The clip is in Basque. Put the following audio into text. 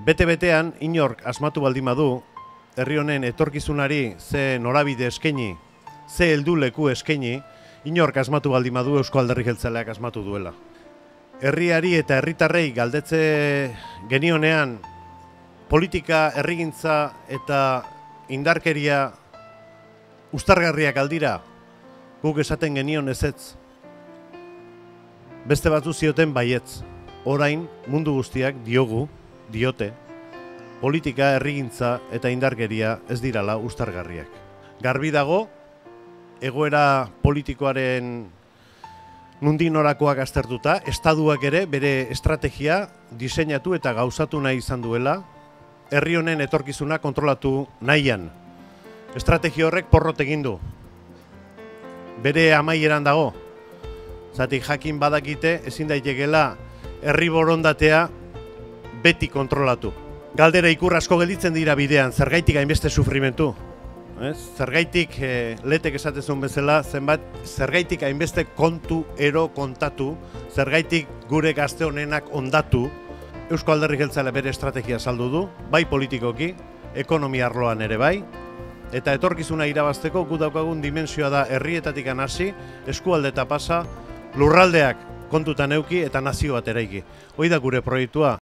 Bete-betean, inork asmatu baldin badu, herri honen etorkizunari ze norabide eskaini, ze heldu leku eskaini, inork asmatu baldin badu Eusko Alderdi Jeltzaleak asmatu duela. Herriari eta herritarrei galdetze genionean politika, herrigintza eta indarkeria uztargarriak aldira, guk esaten genion ezetz. Beste batzu zioten baietz. Orain mundu guztiak diote, politika, herrigintza eta indarkeria ez dirala uztargarriak. Garbi dago, egoera politikoaren nundinorakoak aztertuta, estatuak ere bere estrategia diseinatu eta gauzatu nahi izan duela, herri honen etorkizuna kontrolatu nahian. Estrategia horrek porrot egin du. Bere amaieran dago. Zatik jakin badakite ezin daitekela herri borondatea beti kontrolatu. Galdera ikur asko gelditzen dira bidean, zergaitik hainbeste sufrimentu. Zergaitik, letek esatezun bezala, zergaitik hainbeste kontu ero kontatu, zergaitik gure gazte honenak ondatu, Eusko Alderdi Jeltzalea bere estrategia saldu du, bai politikoki, ekonomia arloan ere bai, eta etorkizuna irabazteko gu daukagun dimensioa da herrietatik hasi, eskualde eta pasa, lurraldeak kontutan euki eta nazio bat eraiki. Hoi da gure proiektua.